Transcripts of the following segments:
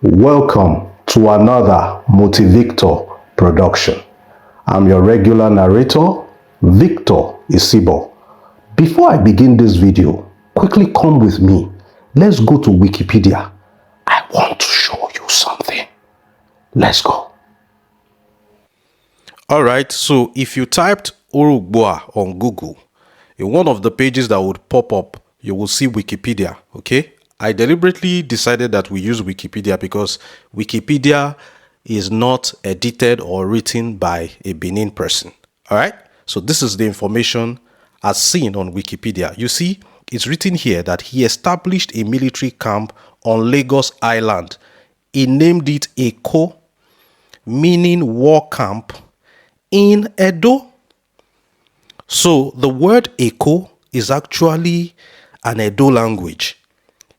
Welcome to another MOTIVICTOR production. I'm your regular narrator, Victor Isibo. Before I begin this video, quickly come with me. Let's go to Wikipedia. I want to show you something. Let's go. Alright, so if you typed ORHOGBUA on Google, in one of the pages that would pop up, you will see Wikipedia, okay? I deliberately decided that we use Wikipedia because Wikipedia is not edited or written by a Benin person. All right. So this is the information as seen on Wikipedia. You see, it's written here that he established a military camp on Lagos Island. He named it Eko, meaning war camp, in Edo. So the word Eko is actually an Edo language.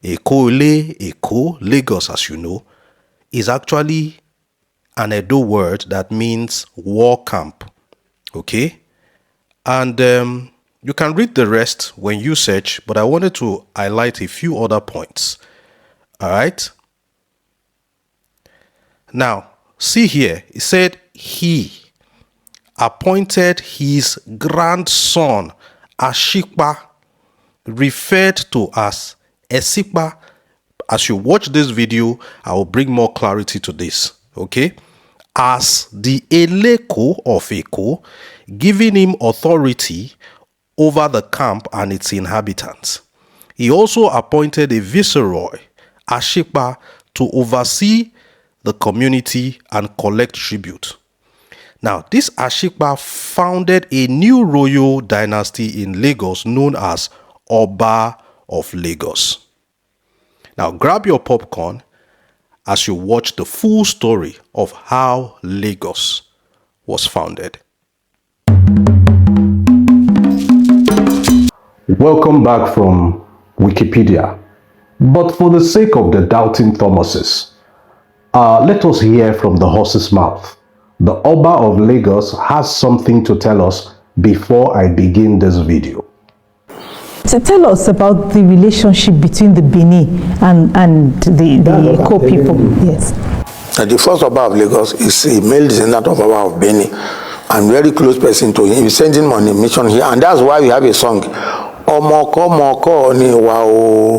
Eko, Lagos, as you know, is actually an Edo word that means war camp. Okay? And you can read the rest when you search, but I wanted to highlight a few other points. All right? Now, see here, it said he appointed his grandson, Ashikpa, referred to as Esikpa. As you watch this video, I will bring more clarity to this, okay? As the Eleko of Eko, giving him authority over the camp and its inhabitants. He also appointed a viceroy, Ashikpa, to oversee the community and collect tribute. Now, this Ashikpa founded a new royal dynasty in Lagos known as OBA of Lagos. Now grab your popcorn as you watch the full story of how Lagos was founded. Welcome back from Wikipedia. But for the sake of the doubting Thomases, let us hear from the horse's mouth. The Oba of Lagos has something to tell us before I begin this video. So tell us about the relationship between the Benin and the Eko people. Yes. The first Oba of Lagos is a male descendant of Oba of Benin and very close person to him. He's sending money mission here, and that's why we have a song. Omoko ni wa o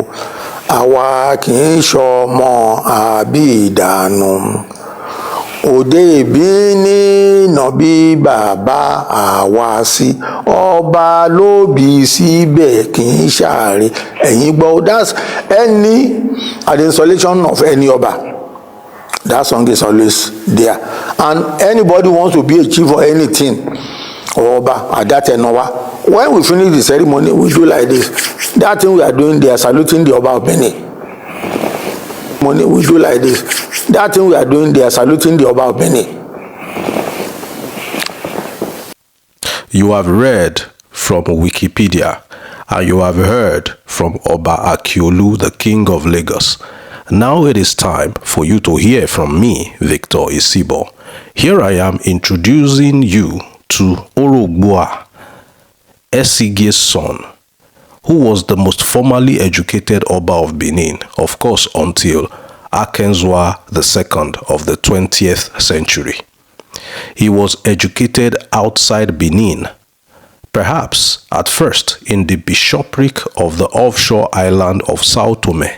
awa ki shomo abidanu. Ode bini nobi baba awasi oba lobi sibe kin share eyin gbo. That's any at the installation of any oba. That song is always there, and anybody wants to be a chief or anything oba at that enowa. When we finish the ceremony, we do like this. That thing we are doing, they are saluting the Oba of Benin. We do like this. That thing we are doing, they are saluting the Oba of Benin. You have read from Wikipedia and you have heard from Oba Akiolu, the King of Lagos. Now it is time for you to hear from me, Victor Isibo. Here I am introducing you to ORHOGBUA, Achilles' son, who was the most formally educated Oba of Benin, of course, until Akenzwa II of the 20th century. He was educated outside Benin, perhaps at first in the bishopric of the offshore island of Sao Tome,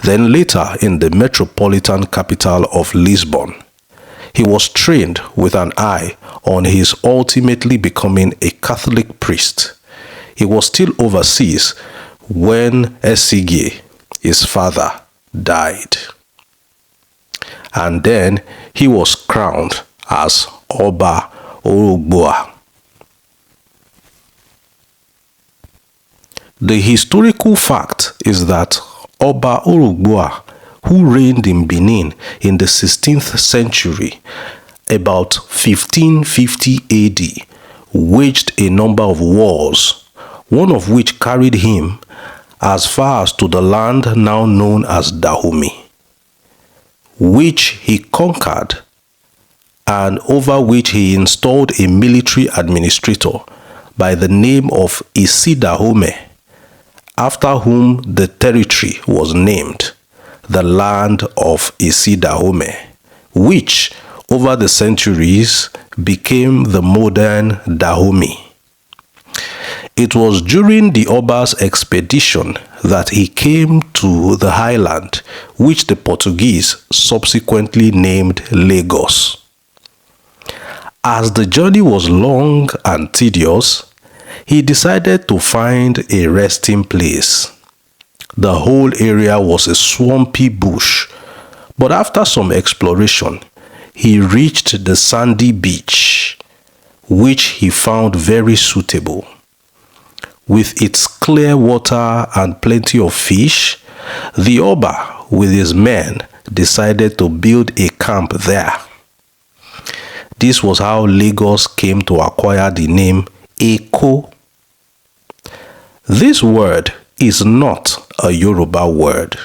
then later in the metropolitan capital of Lisbon. He was trained with an eye on his ultimately becoming a Catholic priest. He was still overseas when Achilles, his father, died. And then he was crowned as Oba ORHOGBUA. The historical fact is that Oba ORHOGBUA, who reigned in Benin in the 16th century, about 1550 AD, waged a number of wars, one of which carried him as far as to the land now known as Dahomey, which he conquered and over which he installed a military administrator by the name of Dahomey, after whom the territory was named. the land of Dahomey, which over the centuries became the modern Dahomey. It was during the Oba's expedition that he came to the highland, which the Portuguese subsequently named Lagos. As the journey was long and tedious, he decided to find a resting place. The whole area was a swampy bush, but after some exploration, he reached the sandy beach, which he found very suitable. With its clear water and plenty of fish, the Oba with his men decided to build a camp there. This was how Lagos came to acquire the name Eko. This word is not a Yoruba word.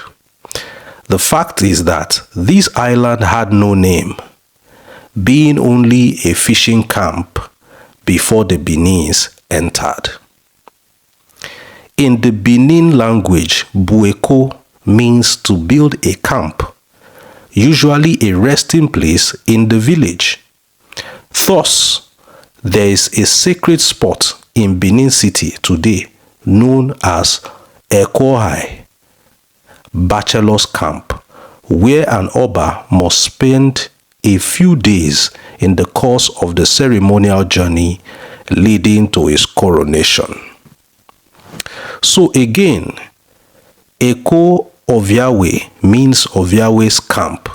The fact is that this island had no name, being only a fishing camp before the Beninese entered. In the Benin language, Bueko means to build a camp, usually a resting place in the village. Thus, there is a sacred spot in Benin City today known as Ekohai, Bachelor's Camp, where an Oba must spend a few days in the course of the ceremonial journey leading to his coronation. So again, Eko of Yahweh means of Yahweh's camp.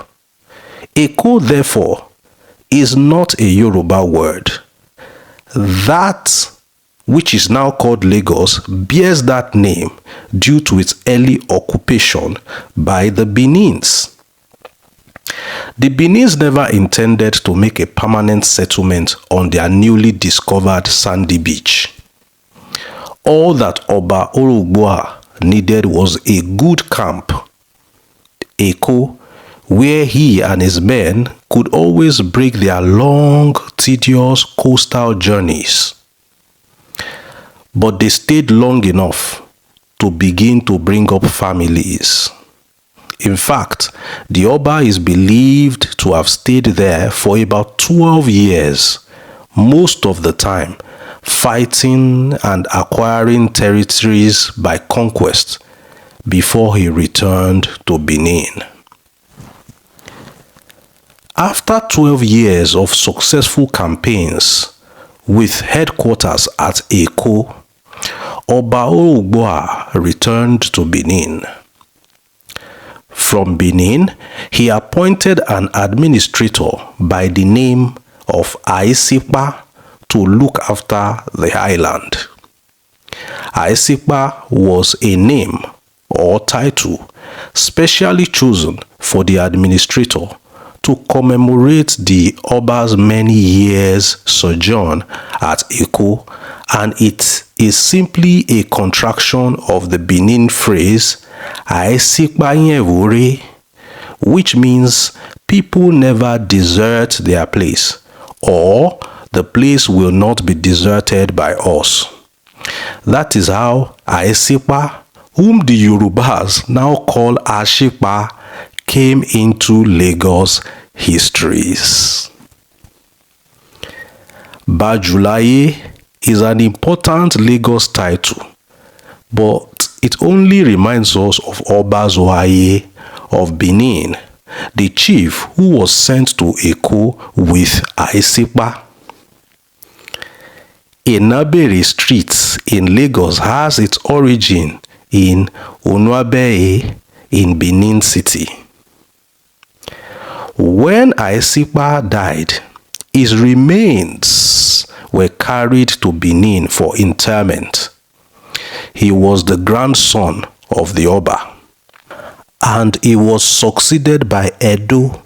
Eko, therefore, is not a Yoruba word. That which is now called Lagos bears that name due to its early occupation by the Benins. The Benins never intended to make a permanent settlement on their newly discovered sandy beach. All that OBA ORHOGBUA needed was a good camp, Eko, where he and his men could always break their long, tedious coastal journeys. But they stayed long enough to begin to bring up families. In fact, the Oba is believed to have stayed there for about 12 years, most of the time fighting and acquiring territories by conquest before he returned to Benin. After 12 years of successful campaigns with headquarters at Eko, OBA ORHOGBUA returned to Benin. From Benin, he appointed an administrator by the name of Aisipa to look after the island. Aisipa was a name or title specially chosen for the administrator to commemorate the Oba's many years sojourn at Eko, and it is simply a contraction of the Benin phrase Aisipa Nyevore, which means people never desert their place, or the place will not be deserted by us. That is how Aisipa, whom the Yorubas now call Ashipa, came into Lagos histories. Bajulaye is an important Lagos title, but it only reminds us of Oba Zohaye of Benin, the chief who was sent to Eko with Aisipa. Enabere Street in Lagos has its origin in Onuabe in Benin City. When Aisipa died, his remains were carried to Benin for interment. He was the grandson of the Oba, and he was succeeded by Edo,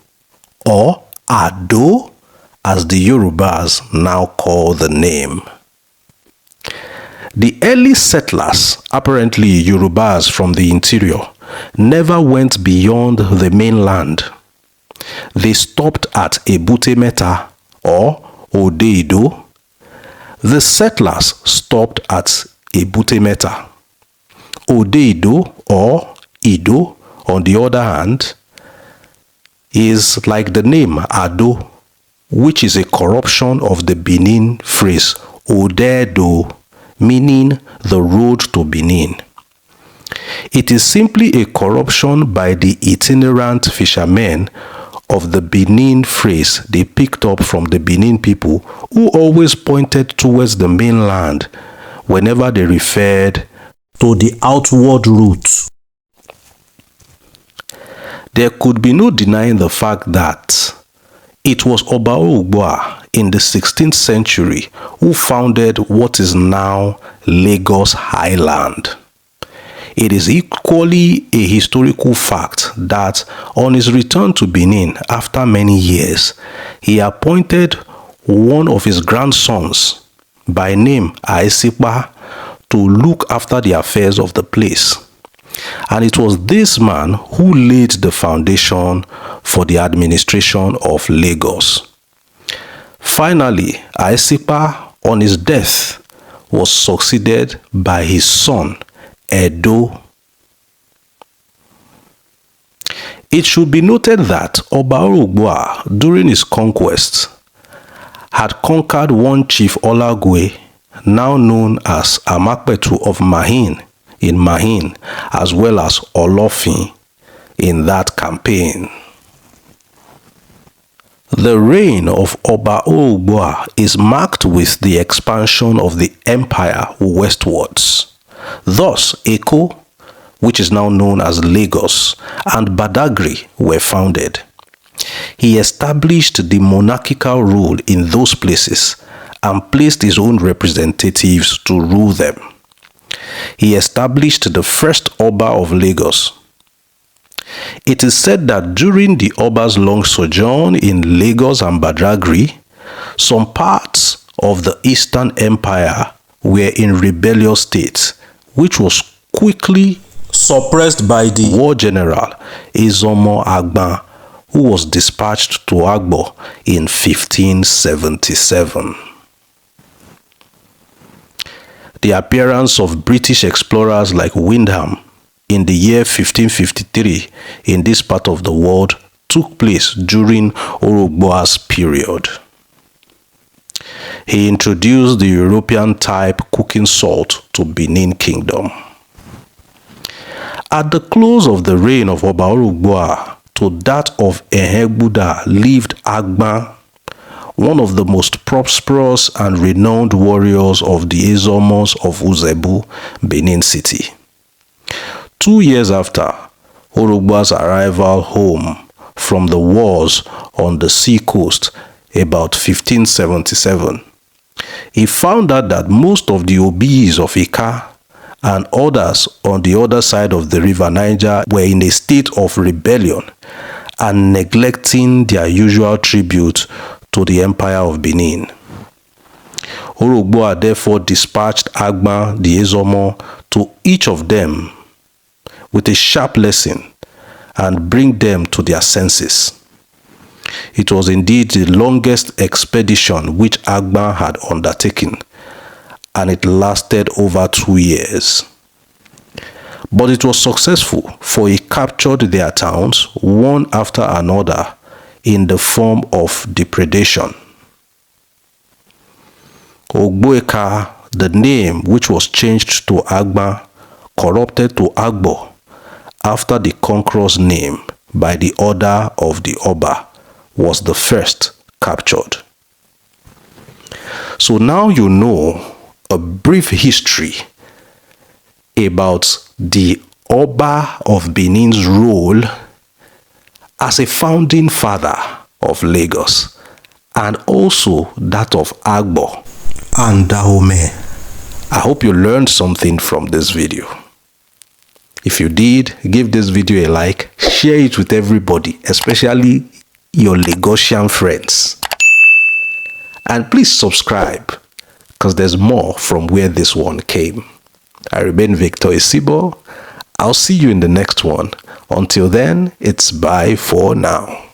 or Ado, as the Yorubas now call the name. The early settlers, apparently Yorubas from the interior, never went beyond the mainland. They stopped at Ebute Metta or Odeido. The settlers stopped at Ebute Metta. Odeido or Ido on the other hand, is like the name Ado, which is a corruption of the Benin phrase Odedo, meaning the road to Benin. It is simply a corruption by the itinerant fishermen of the Benin phrase they picked up from the Benin people, who always pointed towards the mainland whenever they referred to the outward route. There could be no denying the fact that it was OBA ORHOGBUA in the 16th century who founded what is now Lagos Highland. It is equally a historical fact that on his return to Benin after many years, he appointed one of his grandsons by name Aesipa to look after the affairs of the place. And it was this man who laid the foundation for the administration of Lagos. Finally, Aesipa, on his death, was succeeded by his son, Edo. It should be noted that OBA ORHOGBUA, during his conquest, had conquered one chief Olagwe, now known as Amakpetu of Mahin, in Mahin, as well as Olofin in that campaign. The reign of OBA ORHOGBUA is marked with the expansion of the empire westwards. Thus, Eko, which is now known as Lagos, and Badagry were founded. He established the monarchical rule in those places and placed his own representatives to rule them. He established the first Oba of Lagos. It is said that during the Oba's long sojourn in Lagos and Badagry, some parts of the Eastern Empire were in rebellious states, which was quickly suppressed by the war general Ezomo Agban, who was dispatched to Agbo in 1577. The appearance of British explorers like Windham in the year 1553 in this part of the world took place during ORHOGBUA's period. He introduced the European-type cooking salt to Benin Kingdom. At the close of the reign of OBA ORHOGBUA to that of Ehegbuda lived Agban, one of the most prosperous and renowned warriors of the Ezomos of Uzebu, Benin City. 2 years after ORHOGBUA's arrival home from the wars on the sea coast about 1577, he found out that most of the Obis of Ika and others on the other side of the river Niger were in a state of rebellion and neglecting their usual tribute to the Empire of Benin. ORHOGBUA therefore dispatched Agban the Ezomo to each of them with a sharp lesson and bring them to their senses. It was indeed the longest expedition which Agban had undertaken, and it lasted over 2 years. But it was successful, for he captured their towns one after another in the form of depredation. Ogbueka, the name which was changed to Agban, corrupted to Agbo after the conqueror's name by the order of the Oba, was the first captured. So now you know a brief history about the Oba of Benin's role as a founding father of Lagos, and also that of AGBOR and Dahomey. I hope you learned something from this video. If you did, give this video a like, share it with everybody, especially your Lagosian friends. And please subscribe, because there's more from where this one came. I remain Victor Isibo. I'll see you in the next one. Until then, it's bye for now.